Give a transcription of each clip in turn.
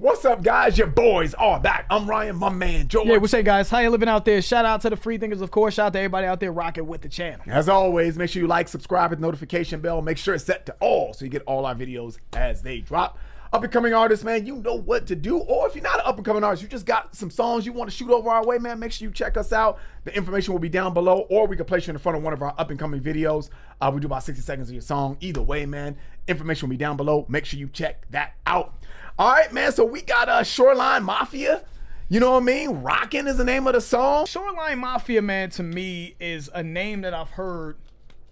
What's up, guys? Your boys are back. I'm Ryan, my man, George. Yeah, what's up, guys? How you living out there? Shout out to the free thinkers, of course. Shout out to everybody out there rocking with the channel. As always, make sure you like, subscribe, hit the notification bell. Make sure it's set to all so you get all our videos as they drop. Up-and-coming artists, man, you know what to do. Or if you're not an up-and-coming artist, you just got some songs you want to shoot over our way, man, make sure you check us out. The information will be down below, or we can place you in front of one of our up-and-coming videos. We do about 60 seconds of your song. Either way, man, information will be down below. Make sure you check that out. All right, man, so we got Shoreline Mafia. You know what I mean? Rockin is the name of the song. Shoreline Mafia, man, to me is a name that I've heard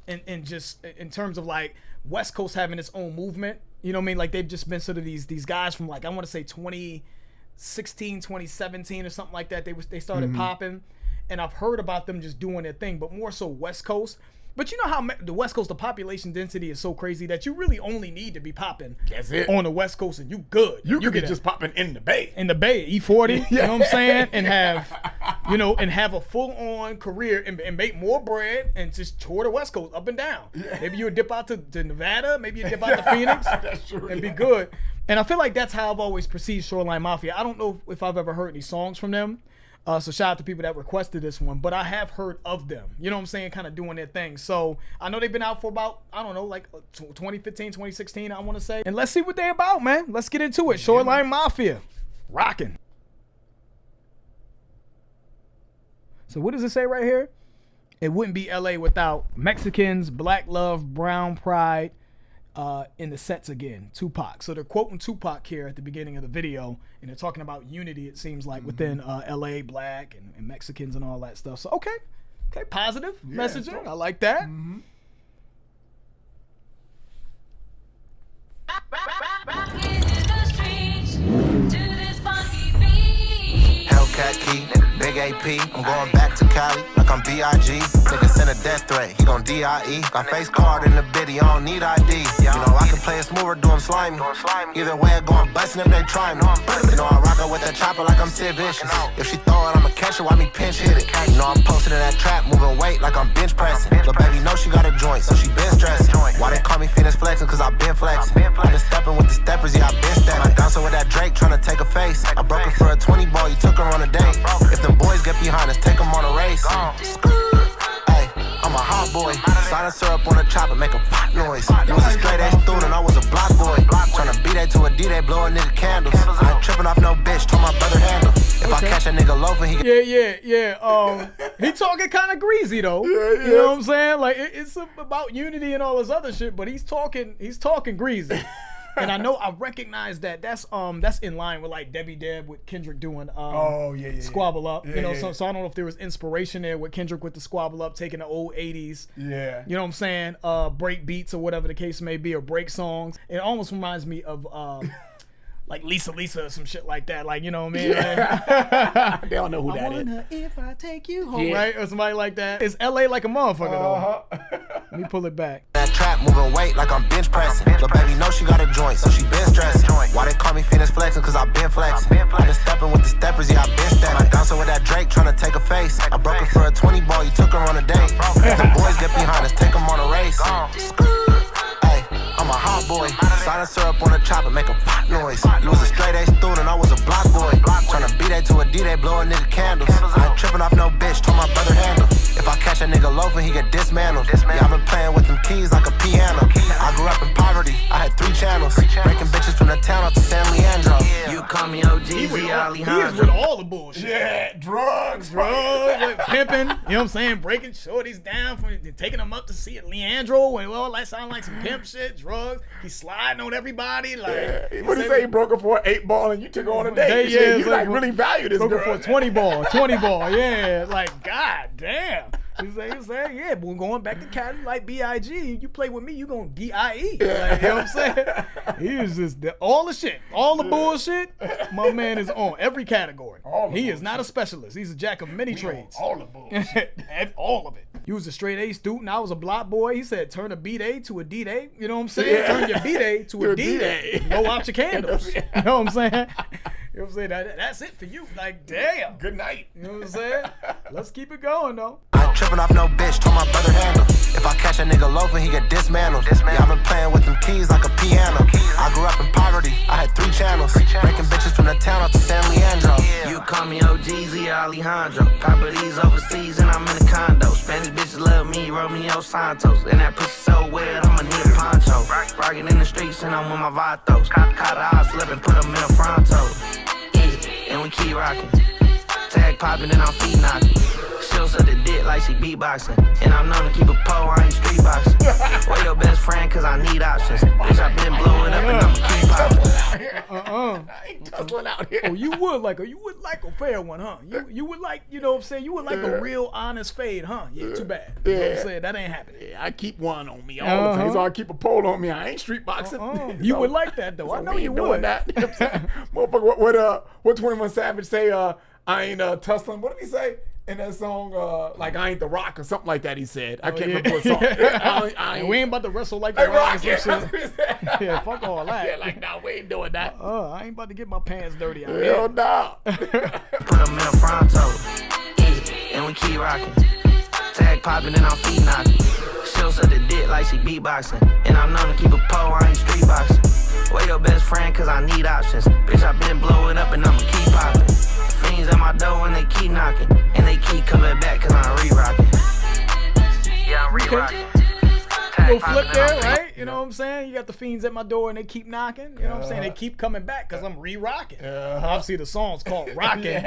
in terms of like West Coast having its own movement. You know what I mean? Like they've just been sort of these guys from like, I want to say 2016, 2017 or something like that. They started popping, and I've heard about them just doing their thing, but more so West Coast. But you know how the West Coast, the population density is so crazy that you really only need to be popping on the West Coast and you good. You could be just popping in the Bay. In the Bay, E40, you know what I'm saying? And have, have a full-on career and make more bread and just tour the West Coast up and down. Yeah. Maybe you'll dip out to Nevada, maybe you dip out to Phoenix and be good. And I feel like that's how I've always perceived Shoreline Mafia. I don't know if I've ever heard any songs from them. So shout out to people that requested this one, but I have heard of them, you know what I'm saying, kind of doing their thing. So I know they've been out for about, I don't know, like 2015, 2016, I want to say. And let's see what they're about, man. Let's get into it. Shoreline Mafia, rocking. So what does it say right here? It wouldn't be LA without Mexicans, Black Love, Brown Pride, in the sets again, Tupac. So they're quoting Tupac here at the beginning of the video, and they're talking about unity, it seems like, within LA, Black and Mexicans and all that stuff. So okay, positive messaging. I like that. Hellcat key, big AP, I'm going back to Cali like I'm B.I.G. Nigga send a death threat, he gon' D.I.E. Got face card in the biddy, I don't need ID. You know I can play it smooth or do him slimy. Either way I go, I'm bustin' if they try me. You know I rock her with that chopper like I'm Sid Vicious. If she throw it, I'ma catch her while me pinch hit it. You know I'm posted in that trap, moving weight like I'm bench pressing. Lil' baby know she got a joint, so she been stressing. Why they call me Fenix Flexin'? Cause I been flexing. I been stepping with the steppers, yeah I been stepping. Bouncing with that Drake, tryna take a face. I broke her for a 20 ball, you took her on a date. If them boys get behind us, take them on a race. Hey, I'm a hot boy. Silent syrup on the chopper, make a pot noise. You was a straight A student, I was a block boy. Tryna beat that to a D-Day, blow a nigga candles. I ain't tripping off no bitch, told my brother handle. If I catch a nigga loafing, he Yeah. He talking kind of greasy though. You know what I'm saying? Like it's about unity and all this other shit, but he's talking greasy. And I know I recognize that that's in line with like Debbie Deb with Kendrick doing Squabble Up. So I don't know if there was inspiration there with Kendrick with the Squabble Up, taking the old 80s. Yeah. You know what I'm saying? Break beats or whatever the case may be, or break songs. It almost reminds me of like Lisa or some shit like that. Like, you know what I mean? Yeah. They don't know who that is. I wonder if I take you home, right? Or somebody like that. It's LA like a motherfucker though. Let me pull it back. That trap moving weight like I'm bench pressing. Lil' baby know she got a joint, so she been stressing. Why they call me Fenix Flexin'? Cause I been flexing. I been stepping with the steppers, yeah I been stepping. Bouncing with that Drake, tryna take a face. I broke her for a 20 ball, you took her on a date. If the boys get behind us, take them on a race. Hey, I'm a hot boy. Silent syrup on the chopper, make a pot noise. You was a straight A student, I was a block boy. Tryna beat that to a D-Day, blow a nigga candles. I ain't tripping off no bitch, told my brother handle. If I catch a nigga loafing, he get dismantled. Yeah, I been playing with them keys like a piano. I grew up in poverty, I had 3 channels. Breaking bitches from the town up to San Leandro. You call me OHGEESY, Alejandro. He is with all the bullshit. Yeah, drugs, like pimping, you know what I'm saying? Breaking shorties down, taking them up to see Leandro, and all that sound like some pimp shit, drugs. He's sliding on everybody. Like, what did he say? He broke her for an 8 ball and you took her on a date. Yeah, you like really value this girl. Broke her for a 20 ball, yeah. Like, god damn. He's saying, yeah, but we're going back to Cali like B.I.G. You play with me, you gonna D.I.E. Like, you know what I'm saying? He is just all the shit, all the bullshit. My man is on every category. He is not a specialist. He's a jack of many trades. All the bullshit. All of it. You was a straight A student. I was a block boy. He said, turn a B-Day to a D-Day. You know what I'm saying? Turn your B-Day to a D-Day. Blow out your candles. You know what I'm saying? You know what I'm saying? That's it for you. Like, damn. Good night. You know what I'm saying? Let's keep it going, though. I ain't tripping off no bitch, told my brother handle. If I catch a nigga loafing, he get dismantled. Yeah, I've been playing with them keys like a piano. I grew up in poverty, I had 3 channels. Breaking bitches from the town up to San Leandro. You call me OHGEESY or Alejandro. Papa these overseas and I'm in a condo. Spanish bitches love me, Romeo Santos. And that pussy so wet, I'ma need a poncho. Rockin' in the streets and I'm with my vatos. Caught a eye slip and put them in a fronto. Yeah, and we keep rockin'. Tag poppin' and I'm feet knocking. She'll suck the dick like she beatboxing. And I'm known to keep a pole, I ain't street boxing. Or your best friend, cause I need options. Bitch, I been blowing up and I'ma keep poppin'. I ain't tussling out here. Oh, you would like a fair one, huh? You would like, you know what I'm saying? You would like a real honest fade, huh? Yeah, too bad. You know what I'm saying? That ain't happening. Yeah, I keep one on me all the time. So I keep a pole on me. I ain't street boxing. You would like that though. I know you would. That. You know what I'm saying? Motherfucker, what 21 Savage say? I ain't tussling. What did he say in that song? Like I ain't the Rock or something like that. He said. I can't remember what song. I ain't, we ain't about to wrestle like the Rock. Yeah, fuck all that. Yeah, like nah, we ain't doing that. I ain't about to get my pants dirty out Hell nah. Put them in a fronto. Yeah, and we keep rocking. Tag popping and I'm feet knocking. She'll suck the dick like she beatboxing. And I'm known to keep a pole, I ain't street boxing. Where your best friend, cause I need options. Bitch, I been blowing up and I'ma keep popping. Fiends at my door and they keep knocking. And they keep coming back cause I'm re-rocking. Yeah, I'm re-rocking. Little flip there, right? You know what I'm saying? You got the fiends at my door and they keep knocking. You know what I'm saying? They keep coming back because I'm re-rocking. Obviously, the song's called Rockin',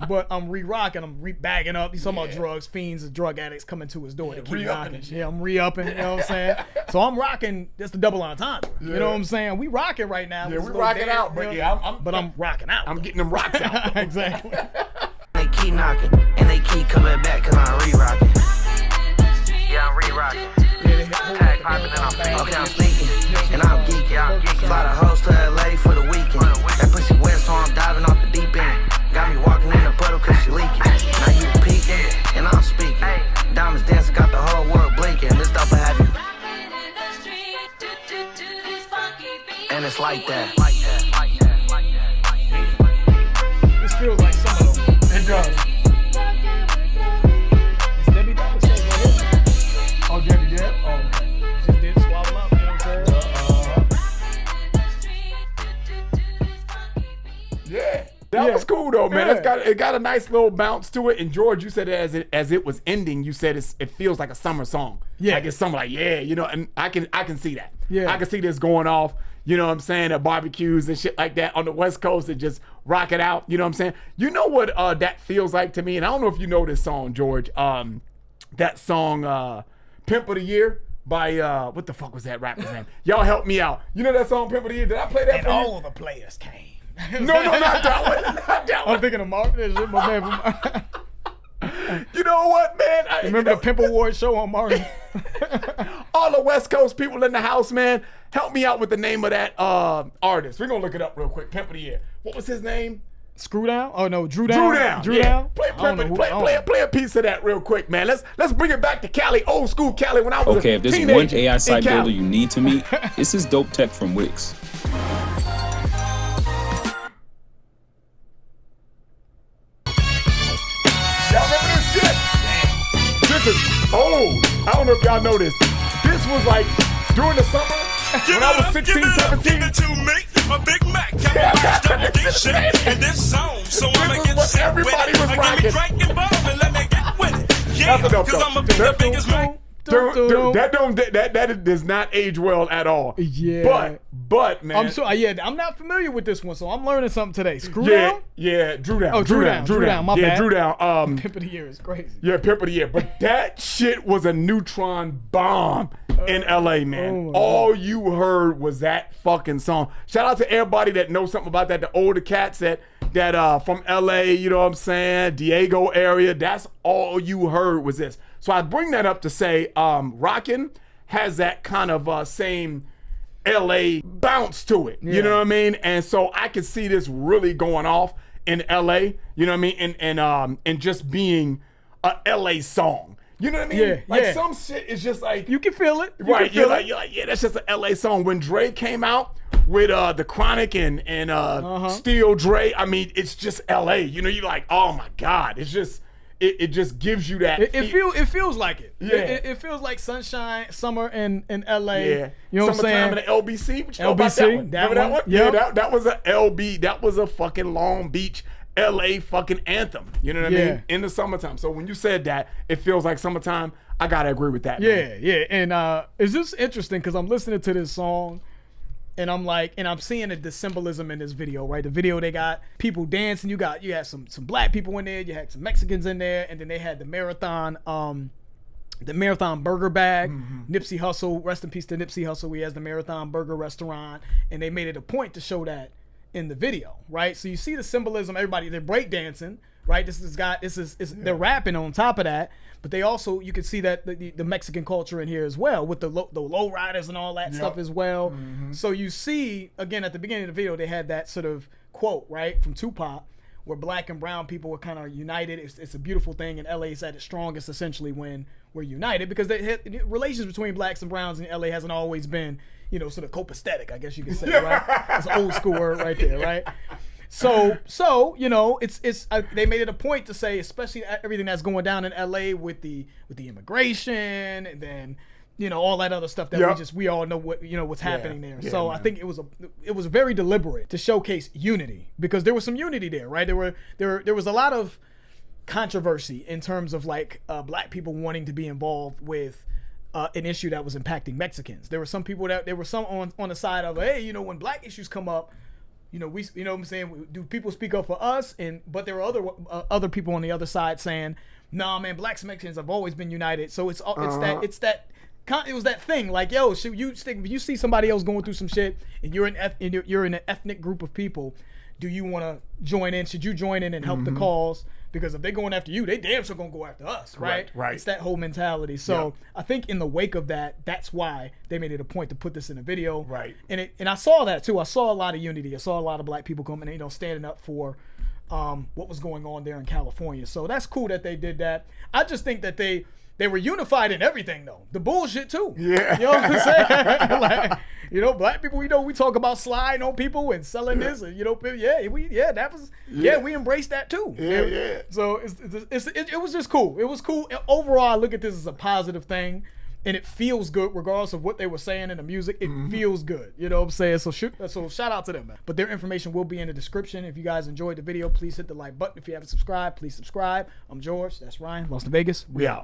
but I'm re-rocking. I'm re-bagging up. He's talking about drugs, fiends, and drug addicts coming to his door. They keep knocking. Yeah, I'm re-upping. You know what I'm saying? So I'm rocking. That's the double entendre. You know what I'm saying? We rocking right now. Yeah, we rocking out, but I'm rocking out. I'm getting them rocks out. Exactly. They keep knocking and they keep coming back cause I'm re-rocking. Yeah, I'm re-rocking. Tag popping and I'm fading. Okay, I'm sneaking and I'm geeking. Fly the host to LA for the weekend. That pussy wet, so I'm diving off the deep end. Got me walking in the puddle cause she leaking. Now you peeking and I'm speaking. Diamonds dancing, got the whole world blinking. This stuff will have you. And it's like that. This feels like some of them. It does. It's Debbie Dowd saying right here. Oh, Debbie Deb? Oh. Just did squabble up, you know what I'm saying? Yeah. That was cool though, man. It got a nice little bounce to it. And George, you said as it was ending, you said it feels like a summer song. Yeah, like it's summer, like you know, and I can see that. Yeah, I can see this going off. You know what I'm saying, at barbecues and shit like that on the West Coast and just rock it out. You know what I'm saying? You know what that feels like to me, and I don't know if you know this song, George. That song, "Pimp of the Year" by what the fuck was that rapper's name? Y'all help me out. You know that song, "Pimp of the Year"? Did I play that? And all the players came. No, not that one. Not that one. I'm thinking of Martin. My man. You know what, man? Remember the Pimp Award show on Martin? All the West Coast people in the house, man, help me out with the name of that artist. We're gonna look it up real quick. Pimp of the Year. What was his name? Screw Down? Oh no, Drew Down. Drew Down. Play a piece of that real quick, man. Let's bring it back to Cali, old school Cali when I was okay, if there's one AI site builder you need to meet, it's this dope tech from Wix. Y'all remember this shit? This is old. I don't know if y'all know this. This was like during the summer when I was 16, 17. My Big Mac, and this song, so I'ma get what everybody was rocking. Let me get with it. Yeah, that's enough, cause I'ma be the biggest Mac. That does not age well at all. Yeah. But man, I'm not familiar with this one, so I'm learning something today. Screw Down? Yeah, Drew Down. Oh, Drew Down. My bad. Drew Down. Pimp of the Year is crazy. Yeah, Pimp of the Year. But that shit was a neutron bomb in LA, man. All you heard was that fucking song. Shout out to everybody that knows something about that. The older cats that from LA, you know what I'm saying, Diego area. That's all you heard was this. So I bring that up to say, Rockin' has that kind of same LA bounce to it. You know what I mean? And so I could see this really going off in LA. You know what I mean? And just being a LA song. You know what I mean? Yeah, some shit is just like you can feel it. You're like, yeah, that's just an LA song. When Dre came out with the Chronic and Steel Dre, I mean, it's just LA. You know, you're like, oh my God, it's it just gives you that. It feels like it. Yeah. It feels like sunshine, summer in LA. Yeah. You know what I'm saying? Summertime in the LBC. What you know about LBC, one? that Remember that one? one? Yeah, Yep. that was a LB. That was a fucking Long Beach, LA fucking anthem. You know what I Yeah. mean? In the summertime. So when you said that, it feels like summertime. I gotta agree with that. Man. Yeah. And it's just interesting because I'm listening to this song. And I'm like, and I'm seeing the symbolism in this video, right? The video, they got people dancing. You had some black people in there. You had some Mexicans in there, and then they had the marathon burger bag. Nipsey Hussle, rest in peace to Nipsey Hussle. He has the marathon burger restaurant, and they made it a point to show that in the video, right? So you see the symbolism. Everybody, they're breakdancing, right? They're rapping on top of that. But they also, you can see that the Mexican culture in here as well, with the low riders and all that stuff as well. So you see, again, at the beginning of the video, they had that sort of quote, right, from Tupac, where black and brown people were kind of united. It's a beautiful thing, and LA is at its strongest essentially when we're united, because relations between blacks and browns in LA hasn't always been, sort of copacetic, I guess you could say, right? That's an old school word right there, right? So they made it a point to say, especially everything that's going down in LA with the immigration, and then all that other stuff that we all know what's happening there. So man. I think it was very deliberate to showcase unity, because there was some unity there, right? There was a lot of controversy in terms of like black people wanting to be involved with an issue that was impacting Mexicans. There were some people on the side of, hey, when black issues come up, we, what I'm saying, do people speak up for us? But there were other people on the other side saying, nah, man, blacks and Mexicans have always been united. So it was that thing, like, yo, if you see somebody else going through some shit, and you're in an ethnic group of people, do you want to join in? Should you join in and help the cause? Because if they're going after you, they damn sure gonna go after us, right? Right. It's that whole mentality. So I think in the wake of that, that's why they made it a point to put this in a video. Right. And I saw that too. I saw a lot of unity. I saw a lot of black people coming, standing up for what was going on there in California. So that's cool that they did that. I just think that they were unified in everything, though. The bullshit too. Yeah. You know what I'm saying? Like, black people, we talk about sliding on people and selling this, and we embraced that too. Yeah. So it was just cool. It was cool. Overall, I look at this as a positive thing, and it feels good regardless of what they were saying in the music. It feels good. You know what I'm saying? So shout out to them, man. But their information will be in the description. If you guys enjoyed the video, please hit the like button. If you haven't subscribed, please subscribe. I'm George. That's Ryan. Las Vegas. We out.